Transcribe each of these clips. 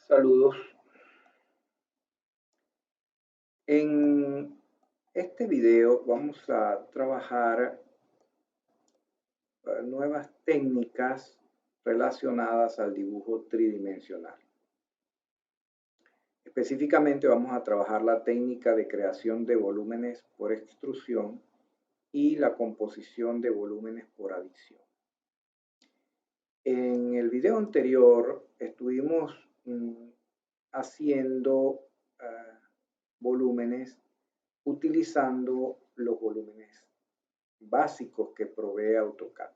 Saludos. En este video vamos a trabajar nuevas técnicas relacionadas al dibujo tridimensional. Específicamente vamos a trabajar la técnica de creación de volúmenes por extrusión y la composición de volúmenes por adición. En el video anterior estuvimos haciendo volúmenes utilizando los volúmenes básicos que provee AutoCAD.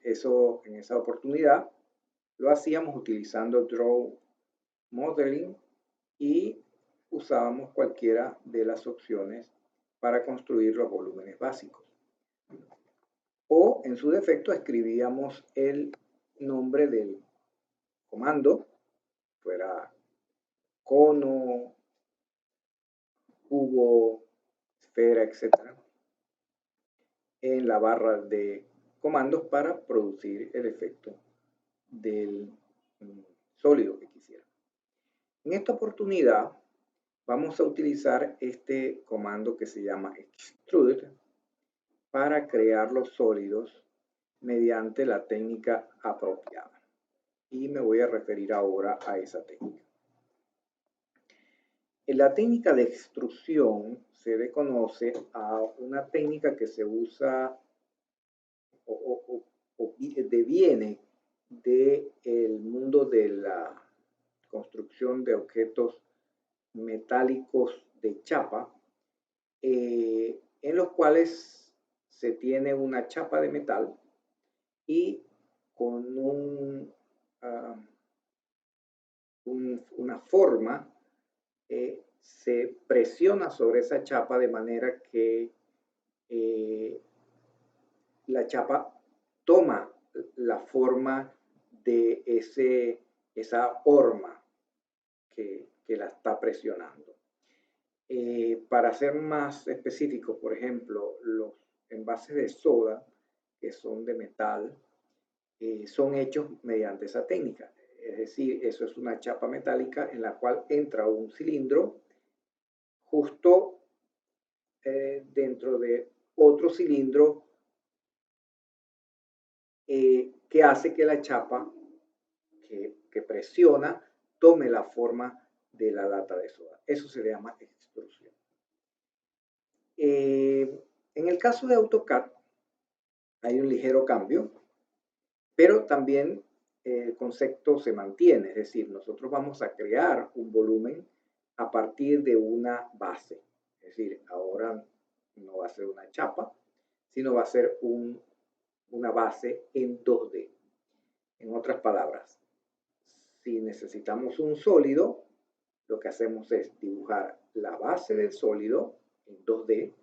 En esa oportunidad lo hacíamos utilizando Draw Modeling y usábamos cualquiera de las opciones para construir los volúmenes básicos. O en su defecto escribíamos el nombre del comando, fuera cono, cubo, esfera, etcétera, en la barra de comandos para producir el efecto del sólido que quisiera. En esta oportunidad vamos a utilizar este comando que se llama Extrude para crear los sólidos mediante la técnica apropiada. Y me voy a referir ahora a esa técnica. En la técnica de extrusión se le conoce a una técnica que se usa o deviene del mundo de la construcción de objetos metálicos de chapa, en los cuales se tiene una chapa de metal y con una forma se presiona sobre esa chapa de manera que la chapa toma la forma de esa horma que la está presionando. Para ser más específico, por ejemplo, los envases de soda, que son de metal, son hechos mediante esa técnica. Es decir, eso es una chapa metálica en la cual entra un cilindro justo dentro de otro cilindro que hace que la chapa que presiona tome la forma de la lata de soda. Eso se le llama extrusión. En el caso de AutoCAD hay un ligero cambio, pero también el concepto se mantiene, es decir, nosotros vamos a crear un volumen a partir de una base. Es decir, ahora no va a ser una chapa, sino va a ser una base en 2D. En otras palabras, si necesitamos un sólido, lo que hacemos es dibujar la base del sólido en 2D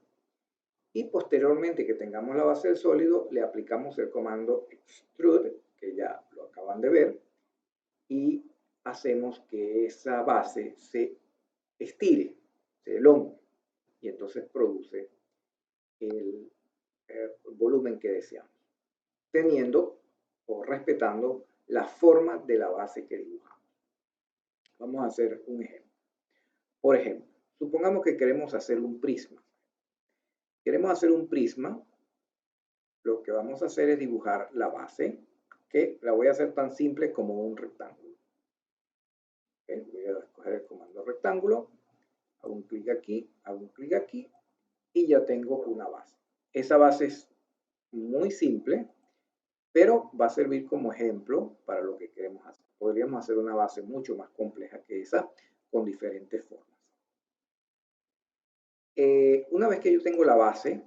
y posteriormente que tengamos la base del sólido, le aplicamos el comando Extrude, que ya lo acaban de ver, y hacemos que esa base se estire, se elongue, y entonces produce el volumen que deseamos, teniendo o respetando la forma de la base que dibujamos. Vamos a hacer un ejemplo. Por ejemplo, supongamos que queremos hacer un prisma. Queremos hacer un prisma, lo que vamos a hacer es dibujar la base, que la voy a hacer tan simple como un rectángulo. ¿Okay? Voy a escoger el comando rectángulo, hago un clic aquí y ya tengo una base. Esa base es muy simple, pero va a servir como ejemplo para lo que queremos hacer. Podríamos hacer una base mucho más compleja que esa, con diferentes formas. Una vez que yo tengo la base,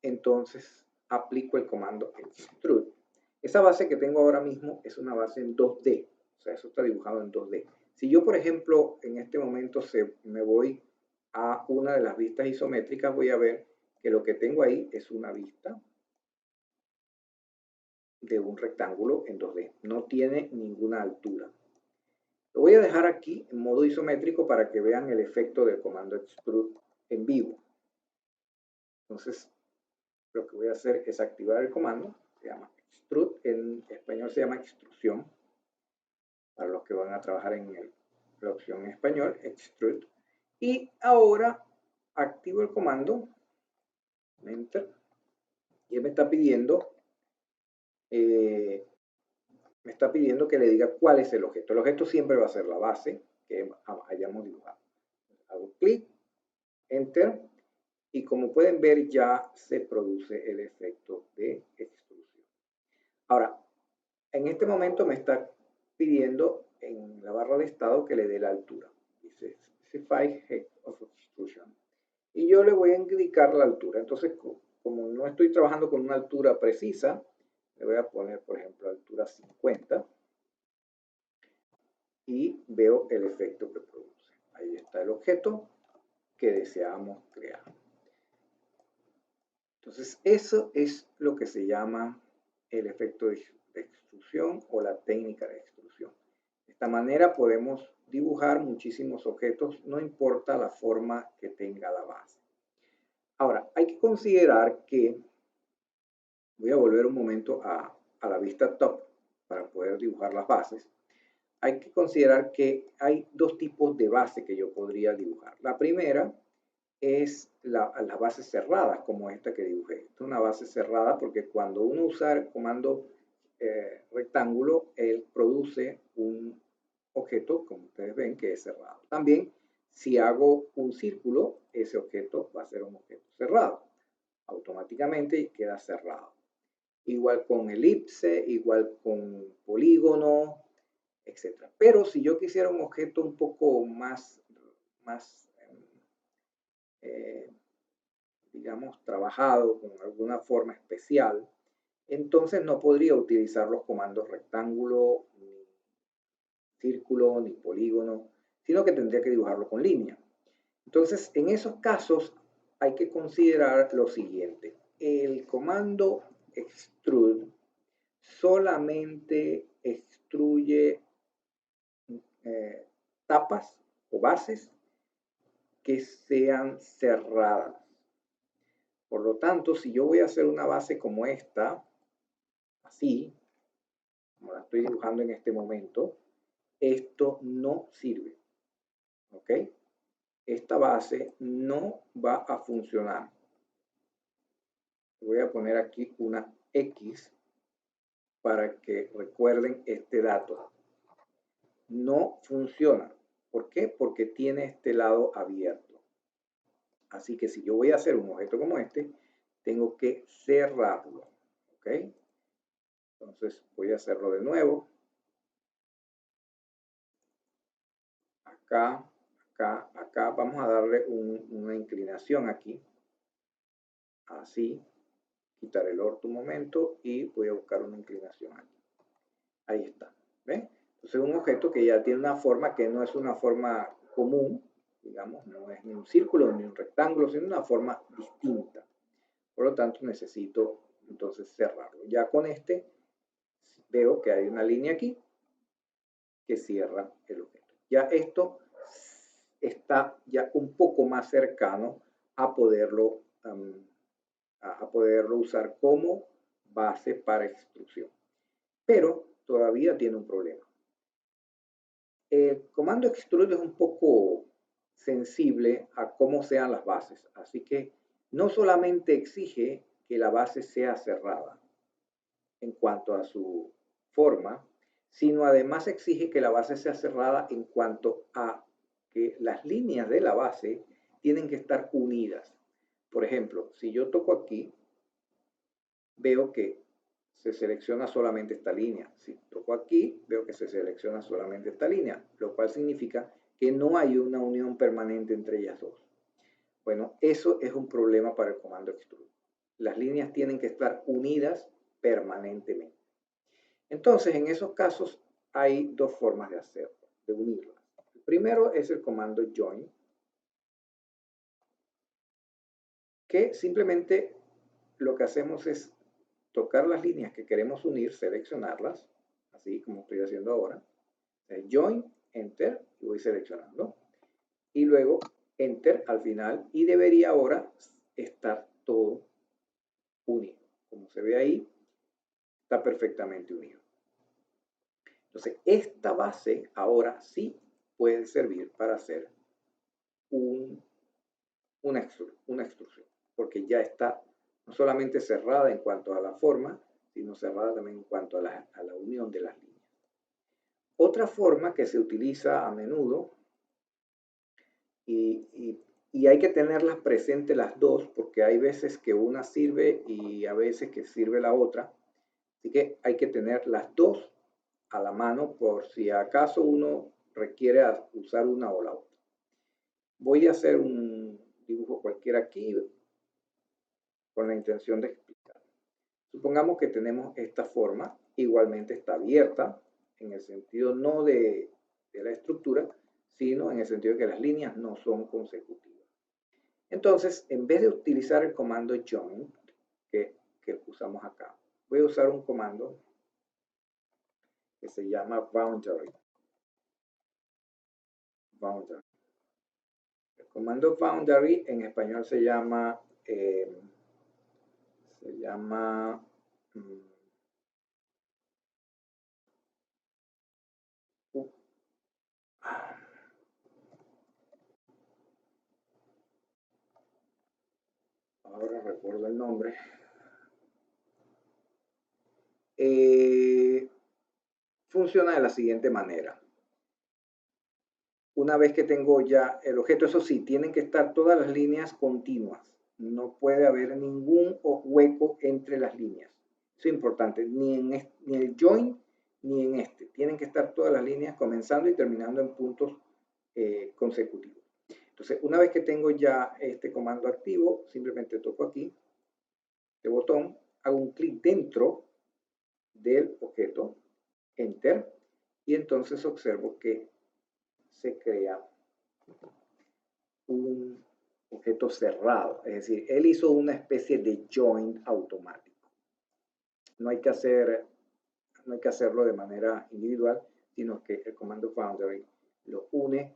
entonces aplico el comando Extrude. Esa base que tengo ahora mismo es una base en 2D, o sea, eso está dibujado en 2D. Si yo, por ejemplo, en este momento me voy a una de las vistas isométricas, voy a ver que lo que tengo ahí es una vista de un rectángulo en 2D. No tiene ninguna altura. Lo voy a dejar aquí en modo isométrico para que vean el efecto del comando Extrude en vivo. Entonces, lo que voy a hacer es activar el comando, se llama Extrude, en español se llama extrusión, para los los que van a trabajar en la opción en español, extrude. Y ahora activo el comando, enter, y me está pidiendo que le diga cuál es el objeto. El objeto siempre va a ser la base que hayamos dibujado. Hago clic, enter, y como pueden ver ya se produce el efecto de extrusión. Ahora, en este momento me está pidiendo en la barra de estado que le dé la altura. Dice Specify Height of Extrusion. Y yo le voy a indicar la altura. Entonces, como no estoy trabajando con una altura precisa, le voy a poner, por ejemplo, altura 50. Y veo el efecto que produce. Ahí está el objeto que deseamos crear. Entonces, eso es lo que se llama el efecto de extrusión o la técnica de extrusión. De esta manera podemos dibujar muchísimos objetos, no importa la forma que tenga la base. Ahora, hay que considerar que, voy a volver un momento a la vista top para poder dibujar las bases. Hay que considerar que hay dos tipos de base que yo podría dibujar. La primera es las bases cerradas, como esta que dibujé. Esta es una base cerrada porque cuando uno usa el comando rectángulo, él produce un objeto, como ustedes ven, que es cerrado. También, si hago un círculo, ese objeto va a ser un objeto cerrado. Automáticamente queda cerrado. Igual con elipse, igual con polígono, etc. Pero si yo quisiera un objeto un poco más digamos, trabajado con alguna forma especial, entonces no podría utilizar los comandos rectángulo, ni círculo, ni polígono, sino que tendría que dibujarlo con línea. Entonces, en esos casos hay que considerar lo siguiente. El comando extrude solamente extruye tapas o bases que sean cerradas. Por lo tanto, si yo voy a hacer una base como esta, así, como la estoy dibujando en este momento, esto no sirve. ¿Ok? Esta base no va a funcionar. Voy a poner aquí una X para que recuerden este dato. No funciona. ¿Por qué? Porque tiene este lado abierto. Así que si yo voy a hacer un objeto como este, tengo que cerrarlo. ¿Ok? Entonces voy a hacerlo de nuevo. Acá, acá, acá. Vamos a darle una inclinación aquí. Así. Quitar el orto un momento y voy a buscar una inclinación aquí. Ahí está. ¿Ven? Entonces un objeto que ya tiene una forma que no es una forma común, digamos, no es ni un círculo ni un rectángulo, sino una forma distinta. Por lo tanto, necesito entonces cerrarlo. Ya con este veo que hay una línea aquí que cierra el objeto. Ya esto está ya un poco más cercano a poderlo usar como base para extrusión. Pero todavía tiene un problema. El comando extrude es un poco sensible a cómo sean las bases, así que no solamente exige que la base sea cerrada en cuanto a su forma, sino además exige que la base sea cerrada en cuanto a que las líneas de la base tienen que estar unidas. Por ejemplo, si yo toco aquí, veo que se selecciona solamente esta línea. Si toco aquí, veo que se selecciona solamente esta línea, lo cual significa que no hay una unión permanente entre ellas dos. Bueno, eso es un problema para el comando extrude. Las líneas tienen que estar unidas permanentemente. Entonces, en esos casos hay dos formas de hacerlo, de unirlas. El primero es el comando join, que simplemente lo que hacemos es tocar las líneas que queremos unir, seleccionarlas, así como estoy haciendo ahora. Join, Enter, y voy seleccionando. Y luego Enter al final, y debería ahora estar todo unido. Como se ve ahí, está perfectamente unido. Entonces, esta base ahora sí puede servir para hacer una extrusión, porque ya está no solamente cerrada en cuanto a la forma, sino cerrada también en cuanto a la unión de las líneas. Otra forma que se utiliza a menudo, y hay que tenerlas presentes las dos, porque hay veces que una sirve y a veces que sirve la otra, así que hay que tener las dos a la mano por si acaso uno requiere usar una o la otra. Voy a hacer un dibujo cualquiera aquí con la intención de explicar. Supongamos que tenemos esta forma, igualmente está abierta, en el sentido no de la estructura, sino en el sentido de que las líneas no son consecutivas. Entonces, en vez de utilizar el comando join que usamos acá, voy a usar un comando que se llama boundary. El comando boundary en español se llama ahora recuerdo el nombre. Funciona de la siguiente manera. Una vez que tengo ya el objeto, eso sí, tienen que estar todas las líneas continuas. No puede haber ningún hueco entre las líneas. Eso es importante, ni en el join ni en este. Tienen que estar todas las líneas comenzando y terminando en puntos consecutivos. Entonces, una vez que tengo ya este comando activo, simplemente toco aquí, este botón, hago un clic dentro del objeto, Enter, y entonces observo que se crea un objeto cerrado. Es decir, él hizo una especie de join automático. No hay que hacerlo de manera individual, sino que el comando boundary lo une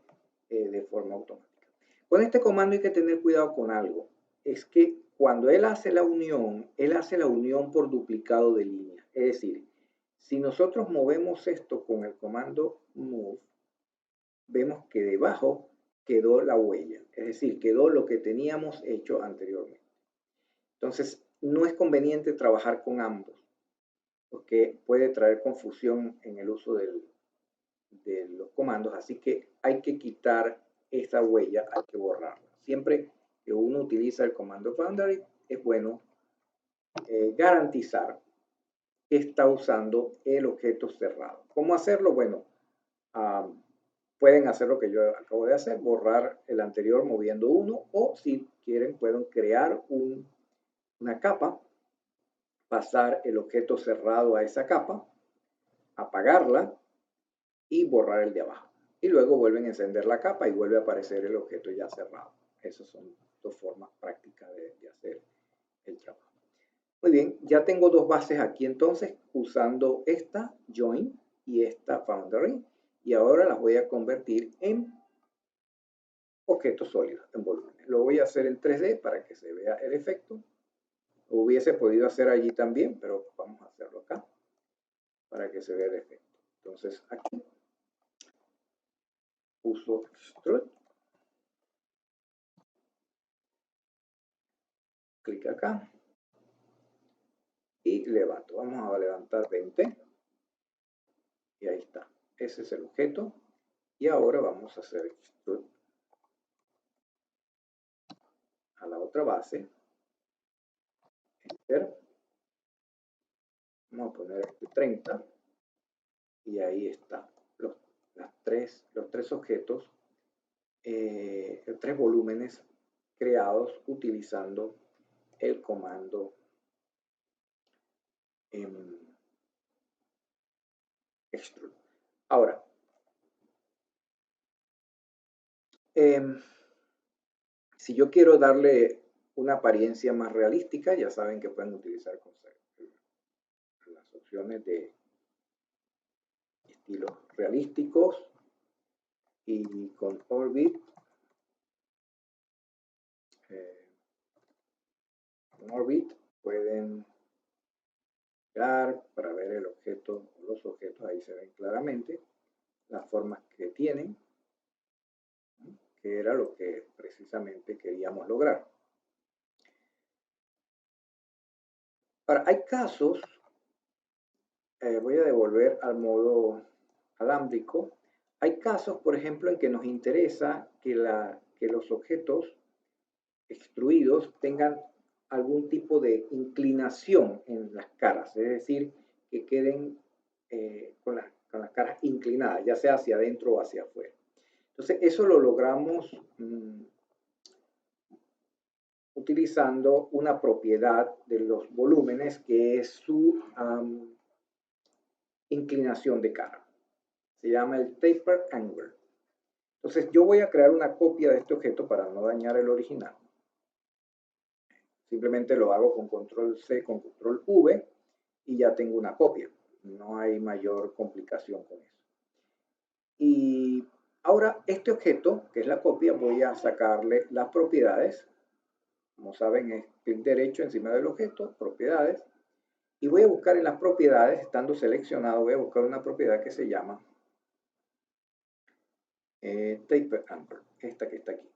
de forma automática. Con este comando hay que tener cuidado con algo. Es que cuando él hace la unión por duplicado de línea. Es decir, si nosotros movemos esto con el comando move, vemos que debajo quedó la huella, es decir, quedó lo que teníamos hecho anteriormente. Entonces, no es conveniente trabajar con ambos, porque puede traer confusión en el uso de los comandos, así que hay que quitar esa huella, hay que borrarla. Siempre que uno utiliza el comando boundary, es bueno garantizar que está usando el objeto cerrado. ¿Cómo hacerlo? Bueno, pueden hacer lo que yo acabo de hacer, borrar el anterior moviendo uno, o si quieren pueden crear una capa, pasar el objeto cerrado a esa capa, apagarla y borrar el de abajo. Y luego vuelven a encender la capa y vuelve a aparecer el objeto ya cerrado. Esas son dos formas prácticas de hacer el trabajo. Muy bien, ya tengo dos bases aquí entonces, usando esta join y esta boundary. Y ahora las voy a convertir en objetos sólidos, en volúmenes. Lo voy a hacer en 3D para que se vea el efecto. Lo hubiese podido hacer allí también, pero vamos a hacerlo acá para que se vea el efecto. Entonces aquí uso Extrude. Clic acá. Y levanto. Vamos a levantar 20. Y ahí está. Ese es el objeto. Y ahora vamos a hacer Extrude a la otra base. Enter. Vamos a poner este 30. Y ahí está. Los tres objetos, tres volúmenes creados utilizando el comando extrude. Ahora, si yo quiero darle una apariencia más realística, ya saben que pueden utilizar las opciones de estilos realísticos y con Orbit. Con Orbit pueden dar para ver el objeto, los objetos, ahí se ven claramente. claramente las formas que tienen, que era lo que precisamente queríamos lograr. Ahora, hay casos, voy a devolver al modo alámbrico, hay casos, por ejemplo, en que nos interesa que los objetos extruidos tengan algún tipo de inclinación en las caras, es decir, que queden con las caras inclinadas, ya sea hacia adentro o hacia afuera. Entonces, eso lo logramos utilizando una propiedad de los volúmenes que es su inclinación de cara. Se llama el taper angle. Entonces, yo voy a crear una copia de este objeto para no dañar el original. Simplemente lo hago con control C, con control V y ya tengo una copia. No hay mayor complicación con eso. Y ahora este objeto, que es la copia, voy a sacarle las propiedades. Como saben, es clic derecho encima del objeto, propiedades. Y voy a buscar en las propiedades, estando seleccionado, voy a buscar una propiedad que se llama taper angle. Esta que está aquí.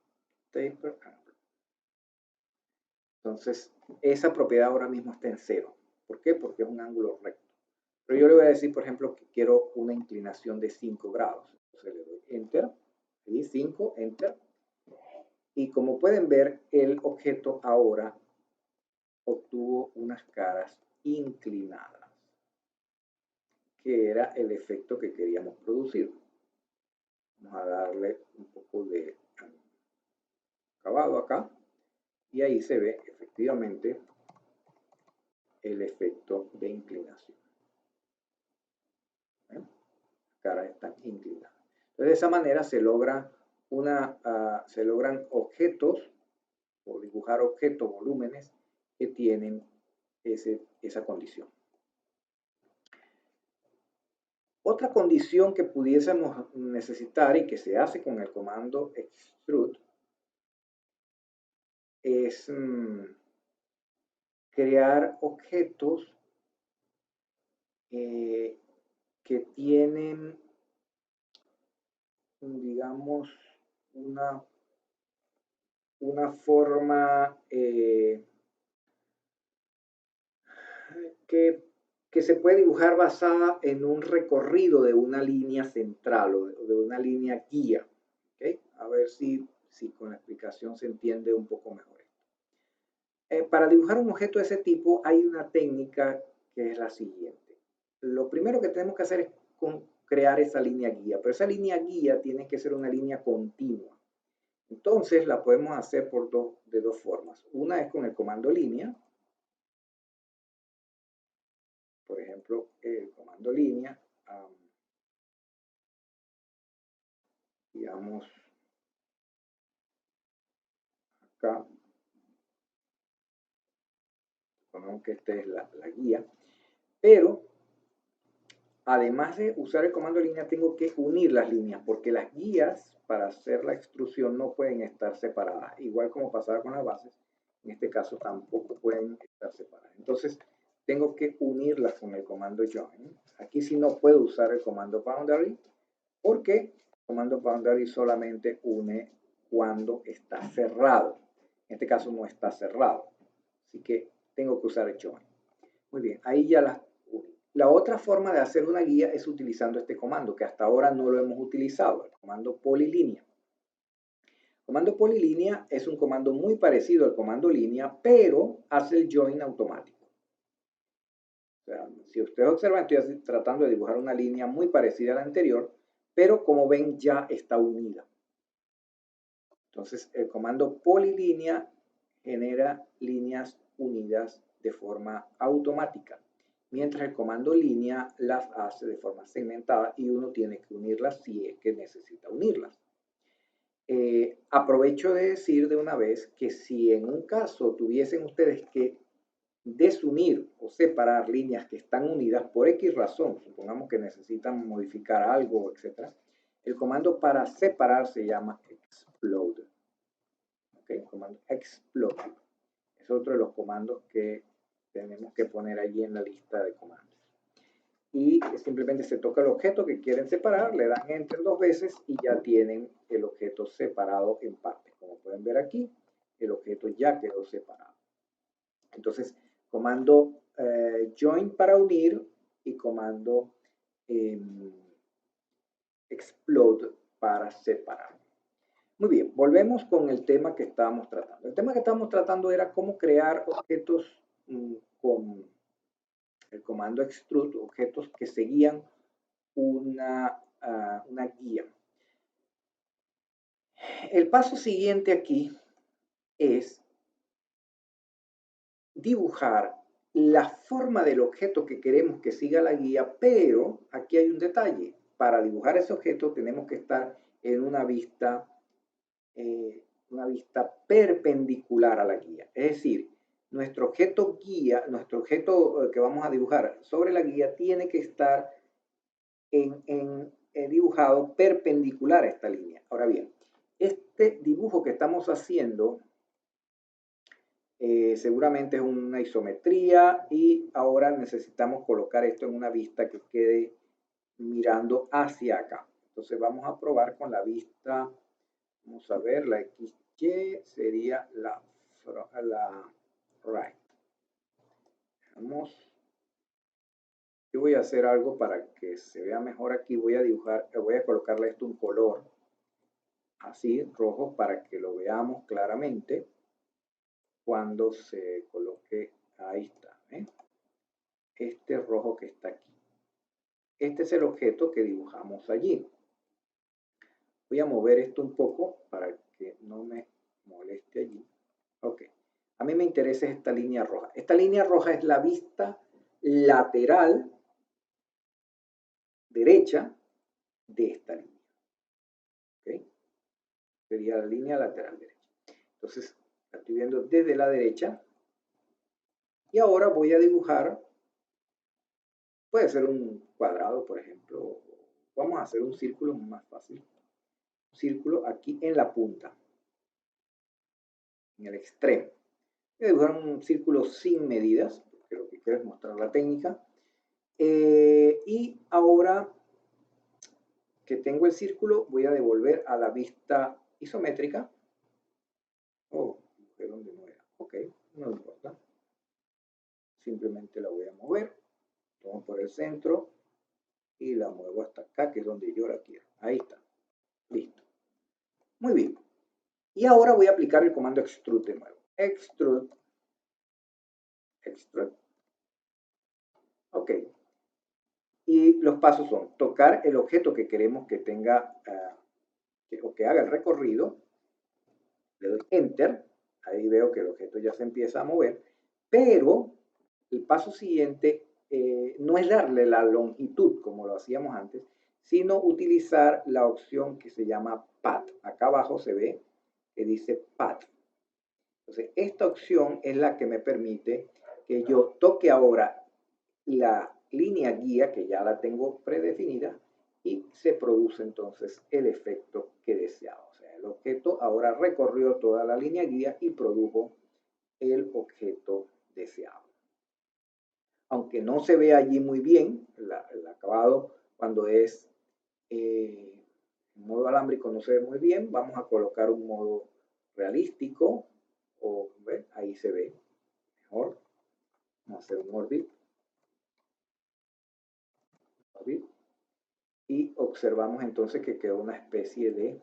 Taper angle. Entonces, esa propiedad ahora mismo está en 0. ¿Por qué? Porque es un ángulo recto. Pero yo le voy a decir, por ejemplo, que quiero una inclinación de 5 grados. Entonces le doy Enter, y 5, Enter. Y como pueden ver, el objeto ahora obtuvo unas caras inclinadas, que era el efecto que queríamos producir. Vamos a darle un poco de acabado acá. Y ahí se ve efectivamente el efecto de inclinación. Las caras están inclinadas. Entonces, de esa manera se logran objetos o dibujar objetos, volúmenes que tienen esa condición. Otra condición que pudiésemos necesitar y que se hace con el comando extrude es crear objetos que tienen, digamos, una forma que se puede dibujar basada en un recorrido de una línea central o de una línea guía. ¿Okay? A ver si con la explicación se entiende un poco mejor. Para dibujar un objeto de ese tipo hay una técnica que es la siguiente. Lo primero que tenemos que hacer es crear esa línea guía, pero esa línea guía tiene que ser una línea continua. Entonces la podemos hacer de dos formas. Una es con el comando línea. Por ejemplo, el comando línea, digamos, acá, ponemos que esta es la guía, pero además de usar el comando línea, tengo que unir las líneas, porque las guías para hacer la extrusión no pueden estar separadas, igual como pasaba con las bases, en este caso tampoco pueden estar separadas. Entonces, tengo que unirlas con el comando join. Aquí sí no puedo usar el comando boundary, porque el comando boundary solamente une cuando está cerrado. En este caso no está cerrado, así que tengo que usar el join. Muy bien, ahí ya las uní. La otra forma de hacer una guía es utilizando este comando, que hasta ahora no lo hemos utilizado, el comando polilínea. El comando polilínea es un comando muy parecido al comando línea, pero hace el join automático. O sea, si ustedes observan, estoy tratando de dibujar una línea muy parecida a la anterior, pero como ven ya está unida. Entonces, el comando polilínea genera líneas unidas de forma automática, mientras el comando línea las hace de forma segmentada y uno tiene que unirlas si es que necesita unirlas. Aprovecho de decir de una vez que si en un caso tuviesen ustedes que desunir o separar líneas que están unidas por X razón, supongamos que necesitan modificar algo, etc., el comando para separar se llama explode. ¿Okay? El comando explode es otro de los comandos que tenemos que poner allí en la lista de comandos. y simplemente se toca el objeto que quieren separar, le dan Enter 2 veces y ya tienen el objeto separado en partes. Como pueden ver aquí, el objeto ya quedó separado. Entonces, comando join para unir y comando explode para separar. Muy bien, volvemos con el tema que estábamos tratando. El tema que estábamos tratando era cómo crear objetos con el comando extrude, objetos que seguían una guía. El paso siguiente aquí es dibujar la forma del objeto que queremos que siga la guía, pero aquí hay un detalle. Para dibujar ese objeto tenemos que estar en una vista perpendicular a la guía. Es decir, nuestro objeto guía, nuestro objeto que vamos a dibujar sobre la guía tiene que estar dibujado perpendicular a esta línea. Ahora bien, este dibujo que estamos haciendo seguramente es una isometría y ahora necesitamos colocar esto en una vista que quede mirando hacia acá. Entonces vamos a probar con la vista, vamos a ver, la XY sería la right. Vamos, yo voy a hacer algo para que se vea mejor aquí, voy a dibujar, voy a colocarle esto un color así, rojo, para que lo veamos claramente cuando se coloque, ahí está, ¿eh? Este rojo que está aquí. Este es el objeto que dibujamos allí. Voy a mover esto un poco para que no me moleste allí. Ok. A mí me interesa esta línea roja. Esta línea roja es la vista lateral derecha de esta línea. ¿Ok? Sería la línea lateral derecha. Entonces, la estoy viendo desde la derecha. Y ahora voy a dibujar, puede ser un cuadrado, por ejemplo. Vamos a hacer un círculo más fácil. Un círculo aquí en la punta, en el extremo. Voy a dibujar un círculo sin medidas, porque lo que quiero es mostrar la técnica. Y ahora que tengo el círculo, voy a devolver a la vista isométrica. Oh, ¿de dónde no era? Ok, no importa. Simplemente la voy a mover. Tomo por el centro y la muevo hasta acá, que es donde yo la quiero. Ahí está. Listo. Muy bien. Y ahora voy a aplicar el comando extrude de nuevo. Extrude. Extrude. Ok. Y los pasos son tocar el objeto que queremos que tenga o que haga el recorrido. Le doy Enter. Ahí veo que el objeto ya se empieza a mover. Pero el paso siguiente no es darle la longitud como lo hacíamos antes, sino utilizar la opción que se llama Path. Acá abajo se ve que dice Path. Entonces, esta opción es la que me permite que yo toque ahora la línea guía, que ya la tengo predefinida, y se produce entonces el efecto que deseaba. O sea, el objeto ahora recorrió toda la línea guía y produjo el objeto deseado. Aunque no se ve allí muy bien, el acabado cuando es en modo alámbrico no se ve muy bien, vamos a colocar un modo realístico, o ¿ven? Ahí se ve mejor. Vamos a hacer un orbit. Y observamos entonces que quedó una especie de,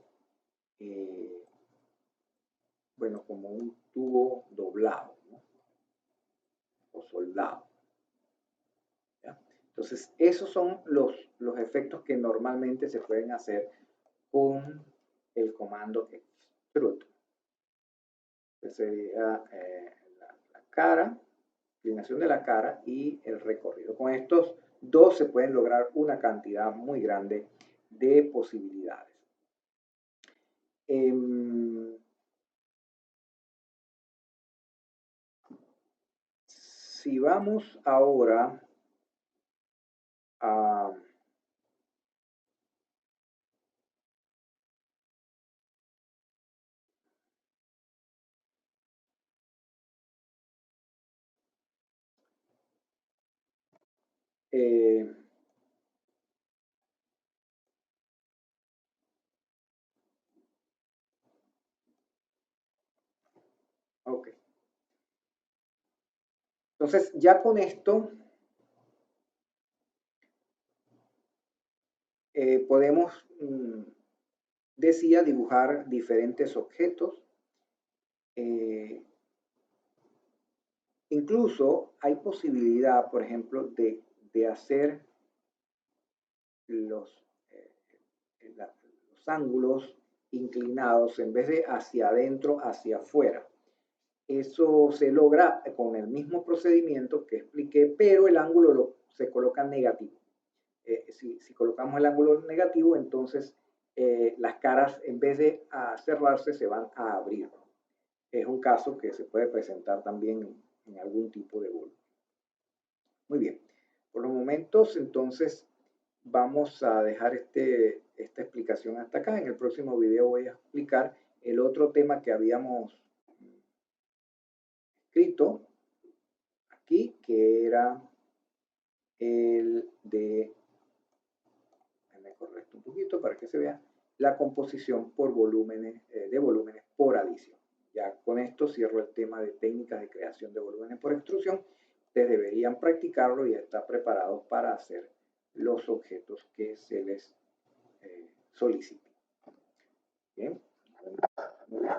bueno, como un tubo doblado, ¿no? O soldado. ¿Ya? Entonces, esos son los efectos que normalmente se pueden hacer con el comando extrude. Que sería la cara, inclinación de la cara y el recorrido. Con estos dos se pueden lograr una cantidad muy grande de posibilidades. Si vamos ahora a Entonces, ya con esto podemos, decía, dibujar diferentes objetos. Incluso hay posibilidad, por ejemplo, de hacer los, los ángulos inclinados en vez de hacia adentro, hacia afuera. Eso se logra con el mismo procedimiento que expliqué, pero el ángulo se coloca negativo. Si colocamos el ángulo negativo, entonces las caras en vez de cerrarse se van a abrir. Es un caso que se puede presentar también en algún tipo de volumen. Muy bien. Por los momentos, entonces, vamos a dejar esta explicación hasta acá. En el próximo video voy a explicar el otro tema que habíamos escrito aquí, que era el de, me correcto un poquito para que se vea, la composición por volúmenes, de volúmenes por adición. Ya con esto cierro el tema de técnicas de creación de volúmenes por extrusión. Ustedes deberían practicarlo y estar preparados para hacer los objetos que se les soliciten. Bien. Muy bien.